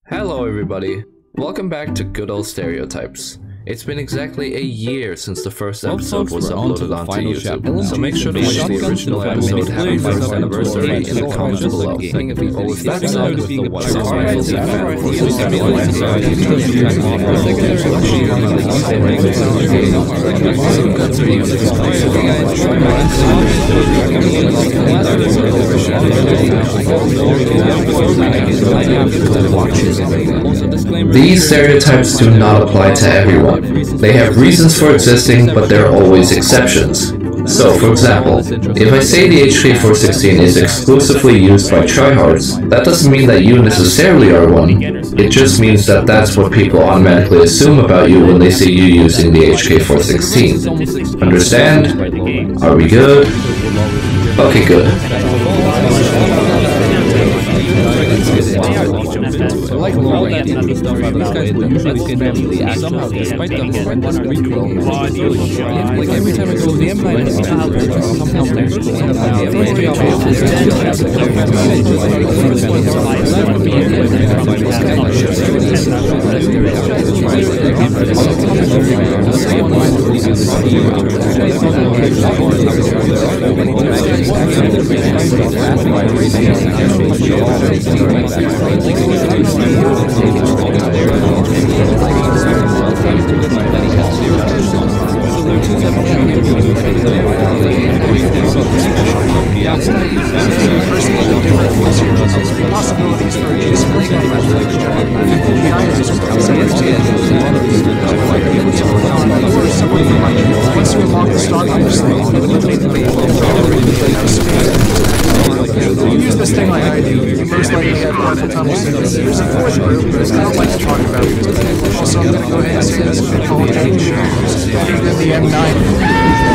Hello everybody, welcome back to good old Stereotypes. It's been exactly a year since the first episode was uploaded onto YouTube, so make sure to watch the original episode Happy First Anniversary in the comments below. Or with that said, subscribe to the fan for These stereotypes do not apply to everyone. They have reasons for existing, but there are always exceptions. So, for example, if I say the HK416 is exclusively used by tryhards, that doesn't mean that you necessarily are one. It just means that that's what people automatically assume about you when they see you using the HK416. Understand? Are we good? Okay, good. Like all that type of stuff, these guys will usually family somehow, despite the horrendous recoil. Like every time I go to the M9, use this thing like I do, you most likely have multiple tunnels. There's a fourth group, but it's kind of like to talk about. Also, I'm going to go ahead and say this is called change. The M9.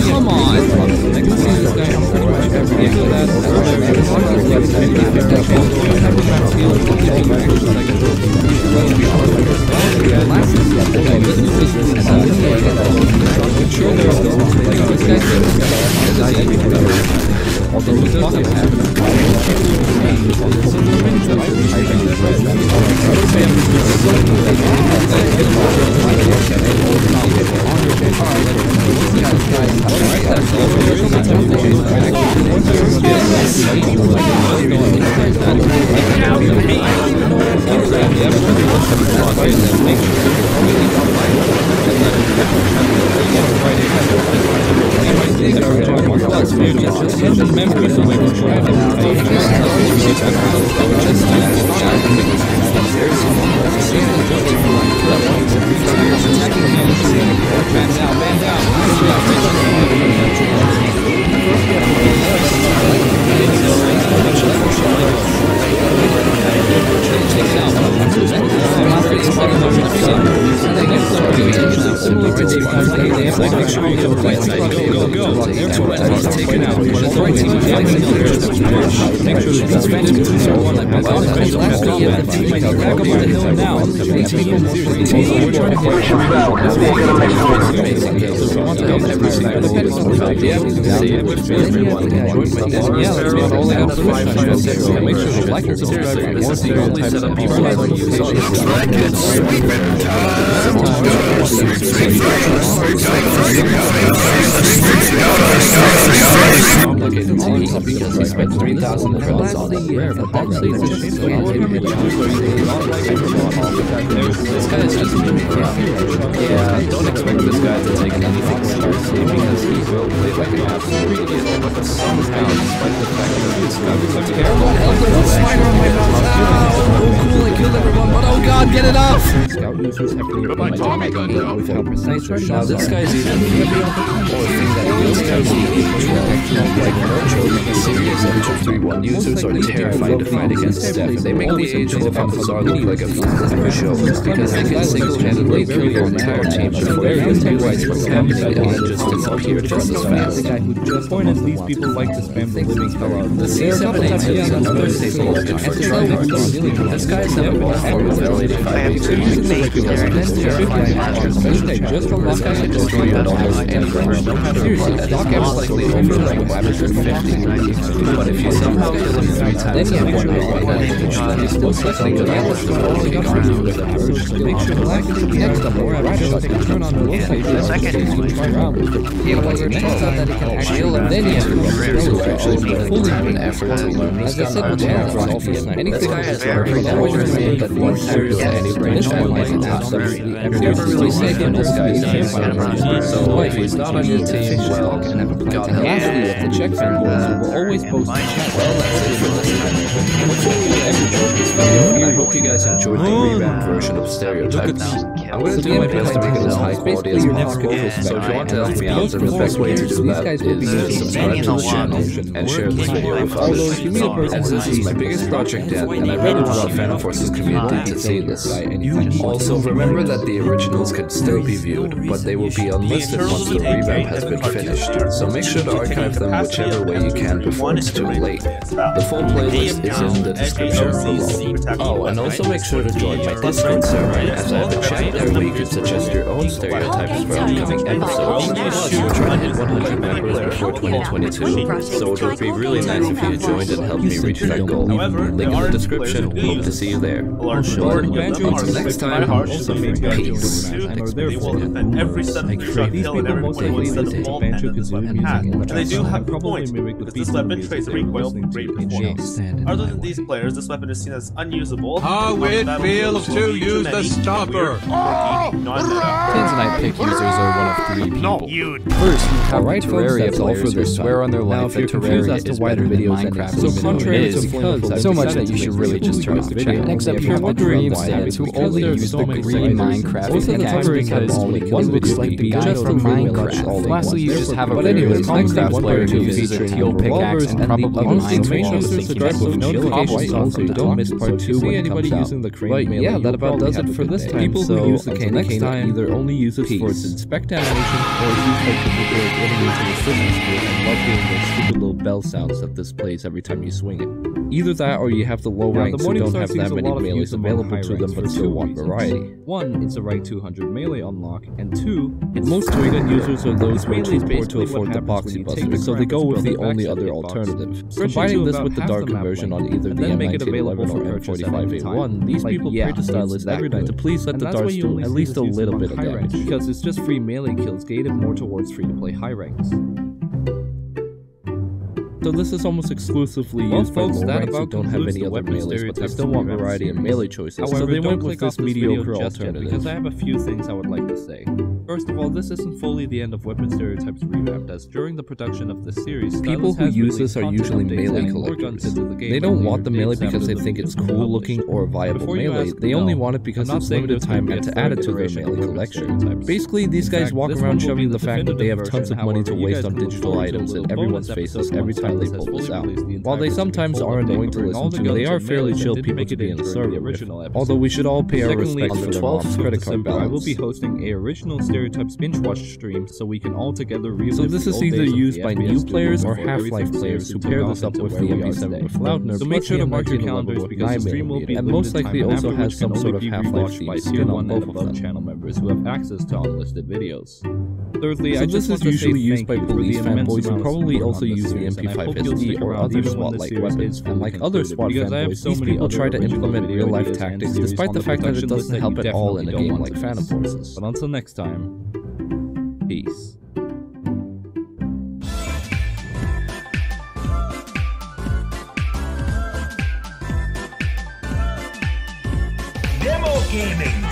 Come Now this guy's even one users are terrified to fight against Steph. They make the age of Hazard look like a show because they can single-handedly kill your entire team before his new rights for family and then just disappear just as fast. The point is these people like to spam the living hell out of The C782 is another staple good for tryhards. This guy's never been fought with L85 just from this guy can destroy you at almost any range. No matter what, this game's likely over like 50. But if you somehow kill him 3 times in a row, then he's most likely going to push the ball to the ground. So make sure to like the next the more shot can turn on the location. The second one, he was next time that he can actually then he has to actually put full time and effort to learn this gun art and anything I has learned that one serious anti-range gun like absolutely every safe in this guy's done. So if he's not on your team, well, God help. Lastly, if the check fan boys will always post in chat. Well, that's it for this time. I hope you guys enjoyed the revamped version of Stereotypes. I'm going to do my best to make it as high quality as possible, so if you want to help me out, the best way to do that is subscribe to the channel and share this video with others. As this is my biggest project yet, and I really want the Phantom Forces community to see this. Also, remember that the originals can still be viewed, but they will be unlisted once the revamp has been finished, so make sure to archive them whichever way you can before it's too late. The full playlist is in the description below. Oh, and also make sure to join my Discord server, as I have a chat there where you can suggest your own stereotypes for upcoming episodes. We're trying to hit 100 members before 2022, so it would be really nice if you joined and helped me reach that goal. Link in the description, hope to see you there. Until next time, peace. They will defend every step of the hill and every point of the small and the weapon has. And they do have a point, because this weapon trades recoil from great performance. Other than these players, this weapon is seen as unusable. How it feels to use the stopper! Tanzanite pick users are one of 3 people. First, you have Terraria players who swear on their life that Terraria is better than Minecraft. So contrary to because so much that you should really just turn off the channel. Next up, you have Dream fans who only use the green Minecraft pickaxe because one looks like the guy from Minecraft. Lastly, you just have a regular Minecraft player who uses a teal pickaxe and probably Minecraft with notifications on from the don't miss part 2 when it comes out. But yeah, that about does it for this time. People who use the cane either only use it for its inspect animation or use like the nuclear enemies in the system skill and love hearing those stupid little bell sounds that this plays every time you swing it. Either that or you have the low ranks who don't have that many melees available to them but still want variety. 1, it's a right 200 melee unlock, and 2, most Dragon users are those who are too poor to afford the boxy buster, so they go with the only other alternative. Combining this with the dark conversion on either the M1911 or M45A1, these people pray to stylists every night to please let the darts do at least a little bit of damage, because it's just free melee kills gated more towards free-to-play high ranks. So this is almost exclusively used by low ranks who don't have any other melees, but they still want variety in melee choices, so they went with this mediocre alternative. Because I have a few things I would like to say. First of all, this isn't fully the end of Weapon Stereotypes Revamped, as during the production of this series, people who use this are usually melee collectors. They don't want the melee because they think it's cool looking or viable melee, they only want it because it's limited time and to add it to their melee collection. Basically, these guys walk around shoving the fact that they have tons of money to waste on digital items in everyone's faces every time they pull this out. While they sometimes are annoying to listen to, they are fairly chill people to be in the server with. Although we should all pay our respects for their mom's credit card balance. I will be hosting a original Stereotypes binge watch stream so we can all together relive. So this is either used by new players or Half-Life players who pair this up with the MP7 with Loudner. So make sure to mark your calendars because the stream will be and most likely also has some sort of Half-Life themed skin on both of them. Channel members who have access to unlisted videos. Thirdly, I just want to say used by police fanboys who probably also use the MP5SD or other SWAT-like weapons, and like other SWAT fanboys, these people try to implement real-life tactics despite the fact that it doesn't help at all in a game like Phantom Forces. But until next time, peace. Demo gaming!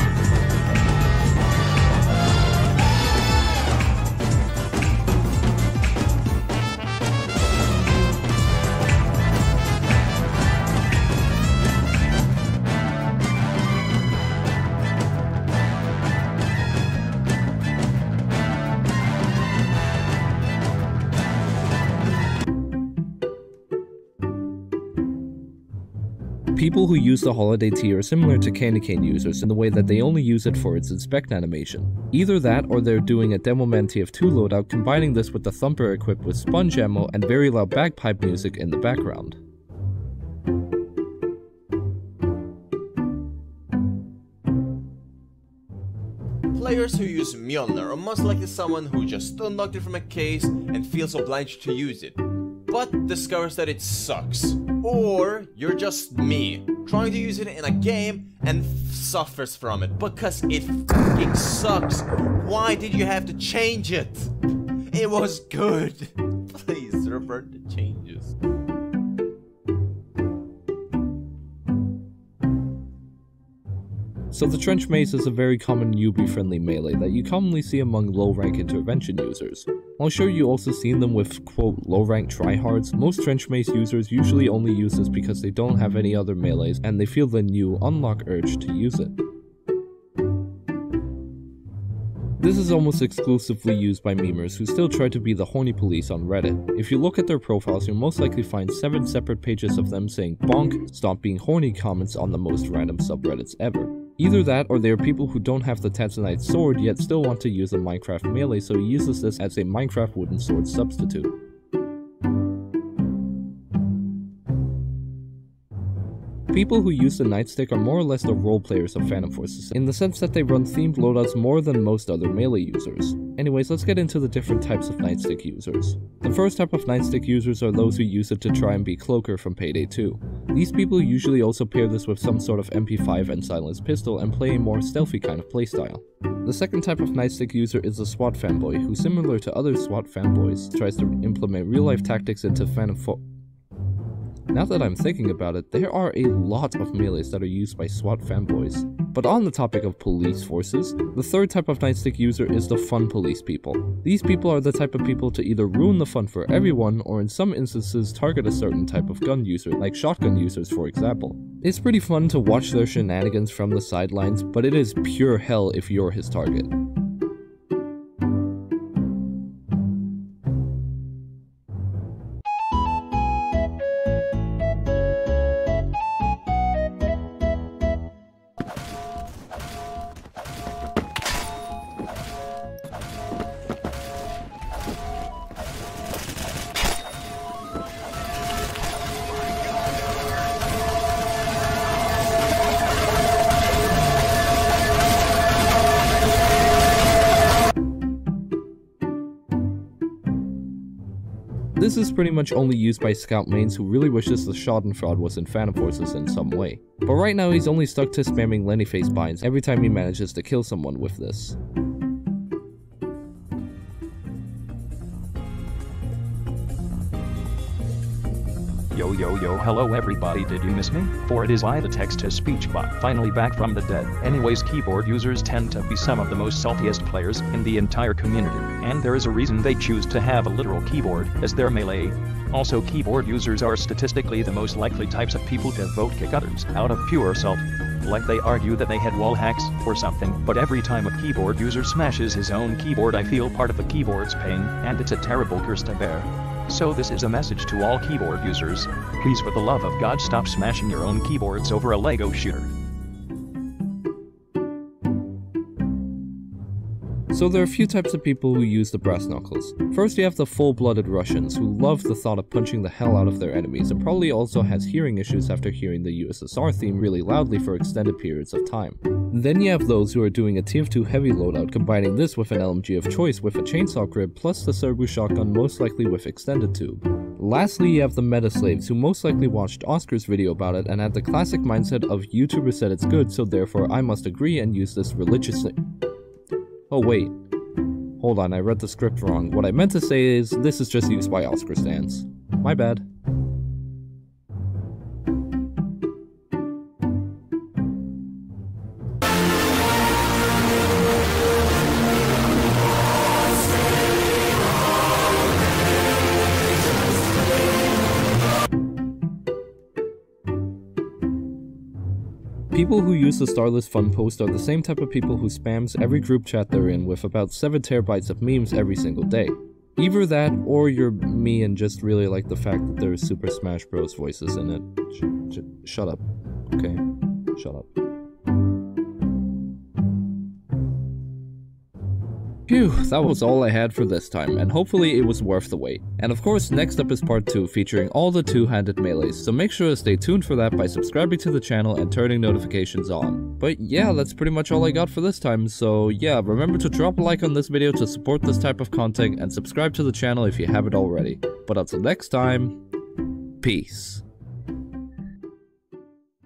People who use the holiday tea are similar to candy cane users in the way that they only use it for its inspect animation. Either that or they're doing a Demoman TF2 loadout combining this with the Thumper equipped with sponge ammo and very loud bagpipe music in the background. Players who use Mjolnir are most likely someone who just unlocked it from a case and feels obliged to use it. but discovers that it sucks. Or you're just me, trying to use it in a game and suffers from it because it fucking sucks. Why did you have to change it? It was good. Please revert the changes. So the Trench Mace is a very common newbie-friendly melee that you commonly see among low-rank intervention users. While sure you also seen them with, quote, low-rank tryhards, most Trench Mace users usually only use this because they don't have any other melees and they feel the new unlock urge to use it. This is almost exclusively used by memers who still try to be the horny police on Reddit. If you look at their profiles, you'll most likely find 7 separate pages of them saying bonk, stop being horny comments on the most random subreddits ever. Either that, or they are people who don't have the Tanzanite sword yet still want to use a Minecraft melee, so he uses this as a Minecraft wooden sword substitute. People who use the Nightstick are more or less the role players of Phantom Forces, in the sense that they run themed loadouts more than most other melee users. Anyways, let's get into the different types of Nightstick users. The first type of Nightstick users are those who use it to try and be Cloaker from Payday 2. These people usually also pair this with some sort of MP5 and silenced pistol and play a more stealthy kind of playstyle. The second type of Nightstick user is a SWAT fanboy, who similar to other SWAT fanboys, tries to implement real-life tactics into Now that I'm thinking about it, there are a lot of melees that are used by SWAT fanboys. But on the topic of police forces, the third type of Nightstick user is the fun police people. These people are the type of people to either ruin the fun for everyone, or in some instances target a certain type of gun user, like shotgun users for example. It's pretty fun to watch their shenanigans from the sidelines, but it is pure hell if you're his target. This is pretty much only used by scout mains who really wishes the Schadenfreude was in Phantom Forces in some way. But right now he's only stuck to spamming Lenny-face binds every time he manages to kill someone with this. Yo yo yo, hello everybody, did you miss me? For it is I, the text-to-speech bot, finally back from the dead. Anyways, keyboard users tend to be some of the most saltiest players in the entire community, and there is a reason they choose to have a literal keyboard as their melee. Also, keyboard users are statistically the most likely types of people to vote kick others out of pure salt. Like they argue that they had wall hacks or something, but every time a keyboard user smashes his own keyboard I feel part of the keyboard's pain, and it's a terrible curse to bear. So this is a message to all keyboard users. Please, for the love of God, stop smashing your own keyboards over a Lego shooter. So there are a few types of people who use the brass knuckles. First, you have the full-blooded Russians who love the thought of punching the hell out of their enemies and probably also has hearing issues after hearing the USSR theme really loudly for extended periods of time. Then you have those who are doing a TF2 heavy loadout, combining this with an LMG of choice with a chainsaw grip plus the Serbu shotgun, most likely with extended tube. Lastly, you have the meta slaves who most likely watched Oscar's video about it and had the classic mindset of YouTubers said it's good, so therefore I must agree and use this religiously. Oh wait, hold on, I read the script wrong. What I meant to say is, this is just used by Oscar stans. My bad. People who use the Starless Fun post are the same type of people who spams every group chat they're in with about 7 terabytes of memes every single day. Either that, or you're me and just really like the fact that there's Super Smash Bros. Voices in it. Shut up. Okay? Shut up. Phew, that was all I had for this time, and hopefully it was worth the wait. And of course, next up is part 2 featuring all the two-handed melees, so make sure to stay tuned for that by subscribing to the channel and turning notifications on. But yeah, that's pretty much all I got for this time, so yeah, remember to drop a like on this video to support this type of content and subscribe to the channel if you haven't already. But until next time, peace.